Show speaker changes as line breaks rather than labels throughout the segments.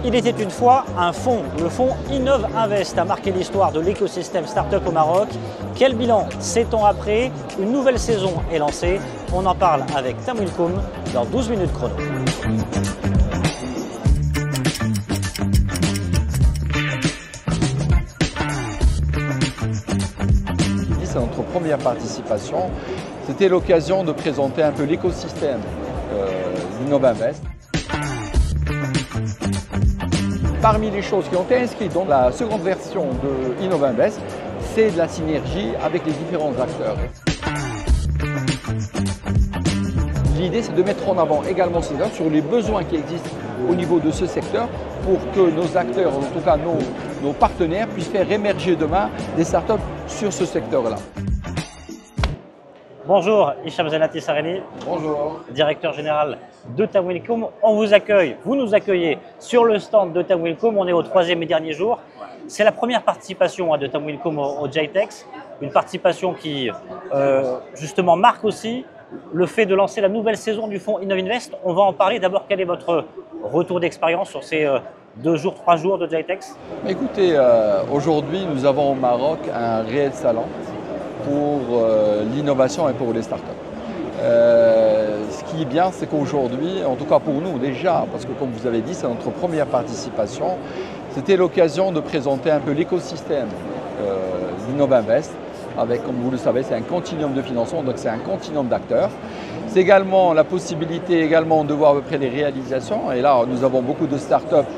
Il était une fois un fonds. Le fonds Innov Invest a marqué l'histoire de l'écosystème startup au Maroc. Quel bilan 7 ans après? Une nouvelle saison est lancée. On en parle avec Tamwil Koum dans 12 minutes chrono.
C'est notre première participation. C'était l'occasion de présenter un peu l'écosystème d'Innov Invest. Parmi les choses qui ont été inscrites dans la seconde version de Innov Invest, c'est de la synergie avec les différents acteurs. L'idée, c'est de mettre en avant également ces acteurs sur les besoins qui existent au niveau de ce secteur pour que nos acteurs, en tout cas nos partenaires, puissent faire émerger demain des startups sur ce secteur-là.
Bonjour, Hicham Zenati Sareni.
Bonjour.
Directeur général de Tamwil Koum. On vous accueille, vous nous accueillez sur le stand de Tamwil Koum. On est au 3e et dernier jour. C'est la première participation de Tamwil Koum au GITEX. Une participation qui justement marque aussi le fait de lancer la nouvelle saison du fonds Innov Invest. On va en parler. D'abord, quel est votre retour d'expérience sur ces 2 jours, 3 jours de GITEX?
Écoutez, aujourd'hui, nous avons au Maroc un réel talent pour l'innovation et pour les startups. Ce qui est bien, c'est qu'aujourd'hui, en tout cas pour nous déjà, parce que comme vous avez dit, c'est notre première participation, c'était l'occasion de présenter un peu l'écosystème d'Innov Invest, avec, comme vous le savez, c'est un continuum de financement, donc c'est un continuum d'acteurs. C'est également la possibilité de voir à peu près les réalisations, et là, nous avons beaucoup de startups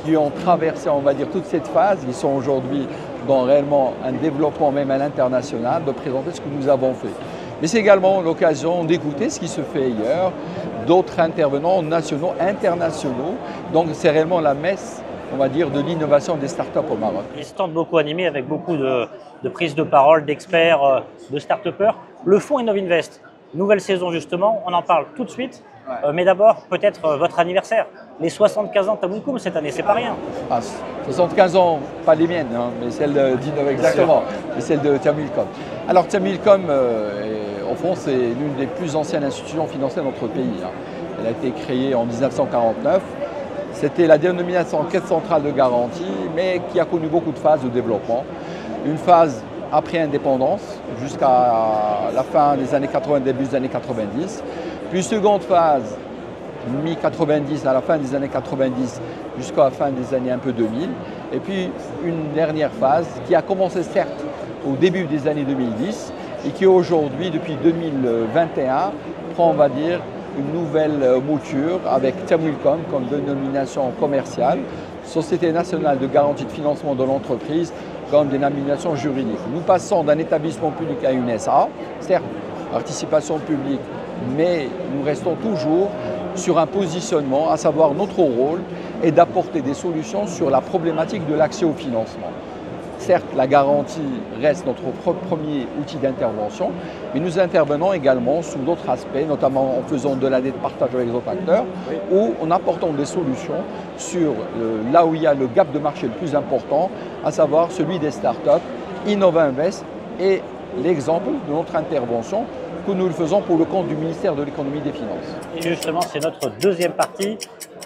qui ont traversé, on va dire, toute cette phase. Ils sont aujourd'hui dans réellement un développement même à l'international, de présenter ce que nous avons fait. Mais c'est également l'occasion d'écouter ce qui se fait ailleurs, d'autres intervenants nationaux, internationaux. Donc c'est réellement la messe, on va dire, de l'innovation des startups au Maroc.
Les stands beaucoup animés avec beaucoup de prises de parole, d'experts, de start-upers. Le fonds Innov Invest, nouvelle saison justement, on en parle tout de suite. Ouais. Mais d'abord, peut-être votre anniversaire. Les 75 ans de Tamwil Koum cette année, c'est pas rien.
Ah, 75 ans, pas les miennes, hein, mais celles d'Innov exactement, mais celles de Tamwil Koum. Alors Tamwil Koum, au fond, c'est l'une des plus anciennes institutions financières de notre pays. Hein. Elle a été créée en 1949. C'était la dénomination Caisse centrale de garantie, mais qui a connu beaucoup de phases de développement. Une phase après indépendance, jusqu'à la fin des années 80, début des années 90. Puis seconde phase, mi-90, à la fin des années 90, jusqu'à la fin des années un peu 2000. Et puis une dernière phase qui a commencé certes au début des années 2010 et qui aujourd'hui, depuis 2021, prend, on va dire, une nouvelle mouture avec Tamwil Koum comme dénomination commerciale, Société nationale de garantie de financement de l'entreprise comme dénomination juridique. Nous passons d'un établissement public à une SA, certes, participation publique, mais nous restons toujours sur un positionnement, à savoir notre rôle est d'apporter des solutions sur la problématique de l'accès au financement. Certes, la garantie reste notre premier outil d'intervention, mais nous intervenons également sous d'autres aspects, notamment en faisant de la dette partage avec les autres acteurs, ou en apportant des solutions sur là où il y a le gap de marché le plus important, à savoir celui des startups. Innov Invest est l'exemple de notre intervention que nous le faisons pour le compte du ministère de l'Économie et des Finances.
Et justement, c'est notre deuxième partie,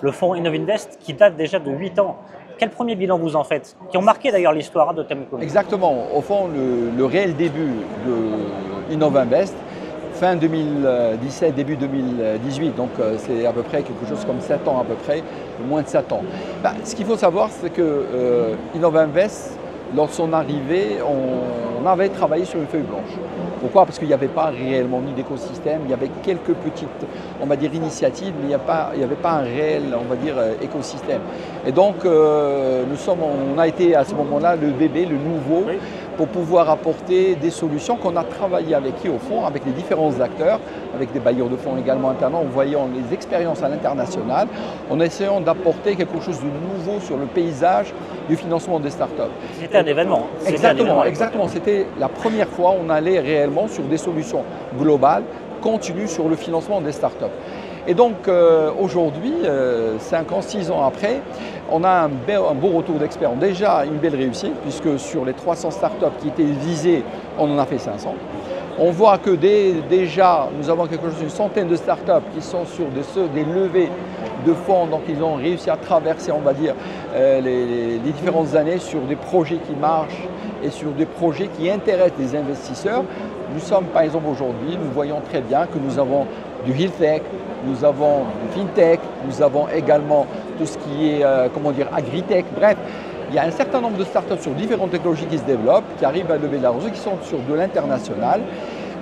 le fonds Innov Invest, qui date déjà de 8 ans. Quel premier bilan vous en faites? Qui ont marqué d'ailleurs l'histoire de Tamwil Koum.
Exactement. Au fond, le réel début de Innov Invest, fin 2017, début 2018, donc c'est à peu près quelque chose comme 7 ans à peu près, moins de 7 ans. Ce qu'il faut savoir, c'est que Innov Invest, lors de son arrivée, on avait travaillé sur une feuille blanche. Pourquoi? Parce qu'il n'y avait pas réellement ni d'écosystème, il y avait quelques petites, on va dire, initiatives, mais il n'y avait pas un réel, on va dire, écosystème. Et donc, on a été à ce moment-là le bébé, le nouveau, pour pouvoir apporter des solutions qu'on a travaillé avec qui au fond, avec les différents acteurs, avec des bailleurs de fonds également internes, en voyant les expériences à l'international, en essayant d'apporter quelque chose de nouveau sur le paysage du financement des startups.
C'était un événement.
Exactement. C'était la première fois où on allait réellement sur des solutions globales, continues sur le financement des startups. Et donc aujourd'hui, 5 ans, 6 ans après, on a un beau retour d'expérience. Déjà une belle réussite, puisque sur les 300 startups qui étaient visées, on en a fait 500. On voit que déjà, nous avons une centaine de startups qui sont sur des levées de fonds. Donc ils ont réussi à traverser, on va dire, les différentes années sur des projets qui marchent et sur des projets qui intéressent les investisseurs. Nous sommes par exemple aujourd'hui, nous voyons très bien que nous avons du health tech, nous avons du fintech, nous avons également tout ce qui est, comment dire, agritech, bref. Il y a un certain nombre de startups sur différentes technologies qui se développent, qui arrivent à lever de l'argent, qui sont sur de l'international.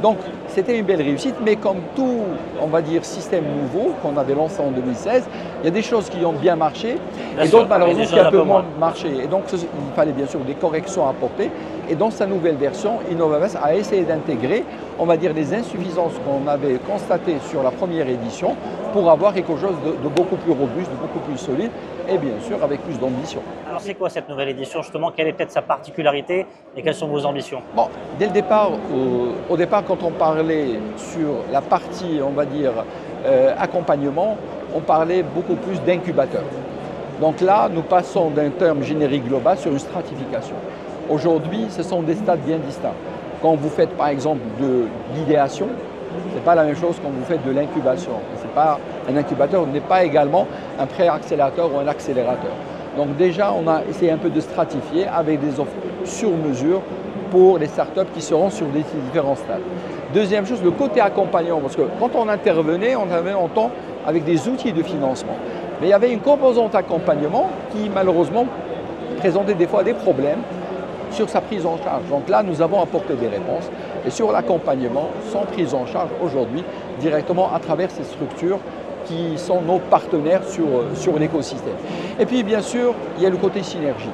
Donc c'était une belle réussite, mais comme tout, on va dire, système nouveau qu'on avait lancé en 2016, il y a des choses qui ont bien marché et d'autres malheureusement qui ont un peu moins marché. Et donc il fallait bien sûr des corrections à apporter. Et dans sa nouvelle version, Innovinvest a essayé d'intégrer, on va dire, les insuffisances qu'on avait constatées sur la première édition pour avoir quelque chose de beaucoup plus robuste, de beaucoup plus solide et bien sûr avec plus d'ambition.
Alors c'est quoi cette nouvelle édition justement? Quelle est peut-être sa particularité et quelles sont vos ambitions?
Bon, dès le départ, au départ quand on parlait sur la partie, on va dire, accompagnement, on parlait beaucoup plus d'incubateurs. Donc là, nous passons d'un terme générique global sur une stratification. Aujourd'hui, ce sont des stades bien distincts. Quand vous faites par exemple de l'idéation, ce n'est pas la même chose quand vous faites de l'incubation. Un incubateur n'est pas également un pré-accélérateur ou un accélérateur. Donc déjà, on a essayé un peu de stratifier avec des offres sur mesure pour les startups qui seront sur des différents stades. Deuxième chose, le côté accompagnant, parce que quand on intervenait en temps avec des outils de financement. Mais il y avait une composante accompagnement qui malheureusement présentait des fois des problèmes sur sa prise en charge. Donc là, nous avons apporté des réponses. Et sur l'accompagnement, sans prise en charge aujourd'hui, directement à travers ces structures qui sont nos partenaires sur l'écosystème. Et puis, bien sûr, il y a le côté synergie.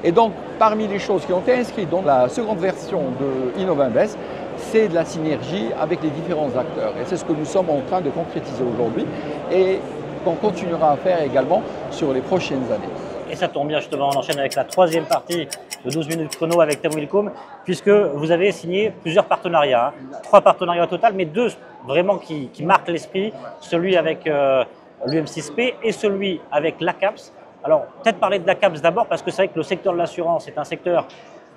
Et donc, parmi les choses qui ont été inscrites dans la seconde version de Innovinvest, c'est de la synergie avec les différents acteurs. Et c'est ce que nous sommes en train de concrétiser aujourd'hui et qu'on continuera à faire également sur les prochaines années.
Et ça tombe bien justement, on enchaîne avec la troisième partie de 12 minutes chrono avec Tamwilcom, puisque vous avez signé plusieurs partenariats, 3 partenariats au total, mais 2 vraiment qui marquent l'esprit, celui avec l'UM6P et celui avec l'ACAPS. Alors peut-être parler de l'ACAPS d'abord, parce que c'est vrai que le secteur de l'assurance est un secteur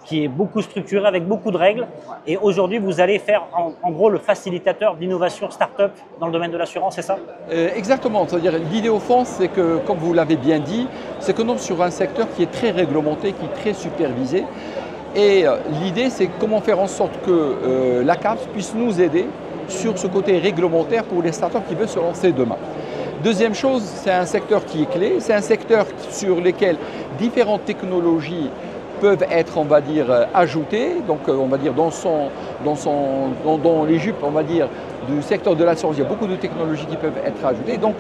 qui est beaucoup structuré avec beaucoup de règles. Et aujourd'hui, vous allez faire en gros le facilitateur d'innovation start-up dans le domaine de l'assurance, c'est ça?
Exactement. C'est-à-dire l'idée au fond, c'est que, comme vous l'avez bien dit, c'est que nous sommes sur un secteur qui est très réglementé, qui est très supervisé. Et l'idée, c'est comment faire en sorte que l'ACAPS puisse nous aider sur ce côté réglementaire pour les start-up qui veulent se lancer demain. Deuxième chose, c'est un secteur qui est clé. C'est un secteur sur lequel différentes technologies peuvent être, on va dire, ajoutées, donc on va dire dans les jupes, on va dire, du secteur de l'assurance, il y a beaucoup de technologies qui peuvent être ajoutées. Donc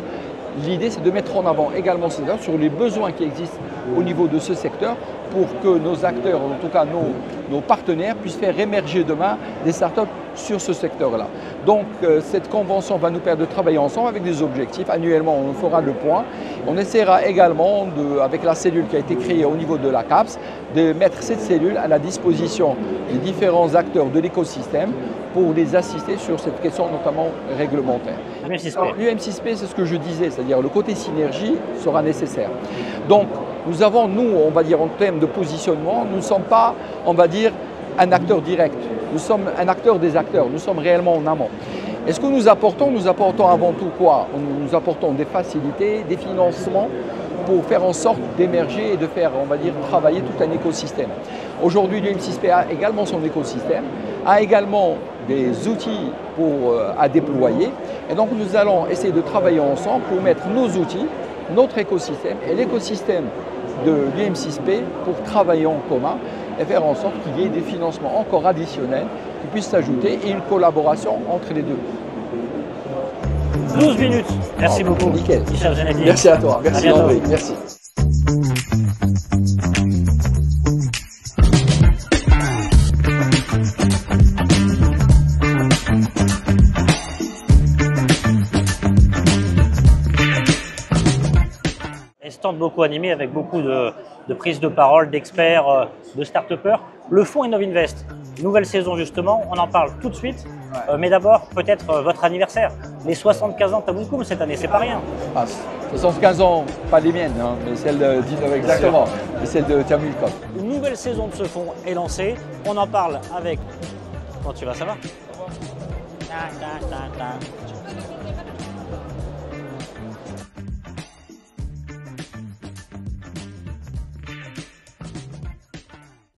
l'idée, c'est de mettre en avant également ce secteur sur les besoins qui existent au niveau de ce secteur pour que nos acteurs, en tout cas nos partenaires, puissent faire émerger demain des startups sur ce secteur-là. Donc cette convention va nous permettre de travailler ensemble avec des objectifs. Annuellement, on fera le point. On essaiera également, avec la cellule qui a été créée au niveau de la CAPS, de mettre cette cellule à la disposition des différents acteurs de l'écosystème pour les assister sur cette question notamment réglementaire. L'UM6P, c'est ce que je disais, c'est-à-dire le côté synergie sera nécessaire. Donc nous avons, nous, on va dire en termes de positionnement, nous ne sommes pas, on va dire, un acteur direct. Nous sommes un acteur des acteurs, nous sommes réellement en amont. Et ce que nous apportons avant tout quoi? Nous apportons des facilités, des financements pour faire en sorte d'émerger et de faire, on va dire, travailler tout un écosystème. Aujourd'hui, l'UM6P a également son écosystème, a également des outils à déployer. Et donc, nous allons essayer de travailler ensemble pour mettre nos outils, notre écosystème et l'écosystème de l'UM6P pour travailler en commun et faire en sorte qu'il y ait des financements encore additionnels qui puissent s'ajouter et une collaboration entre les deux.
12 minutes. Merci beaucoup.
Nickel.
Hicham Zenati.
Merci à toi. Merci André. Merci.
Stand beaucoup animé avec beaucoup de prises de parole, d'experts, de start-upers. Le fonds Innovinvest, nouvelle saison justement, on en parle tout de suite. Mais d'abord, peut-être votre anniversaire. Les 75 ans de Tamwilcom cette année, c'est pas rien.
75 ans, pas les miennes, hein, mais celle d'Innovinvest, exactement, mais celle de Tamwilcom.
Une nouvelle saison de ce fonds est lancée. On en parle avec... Comment tu vas, ça va?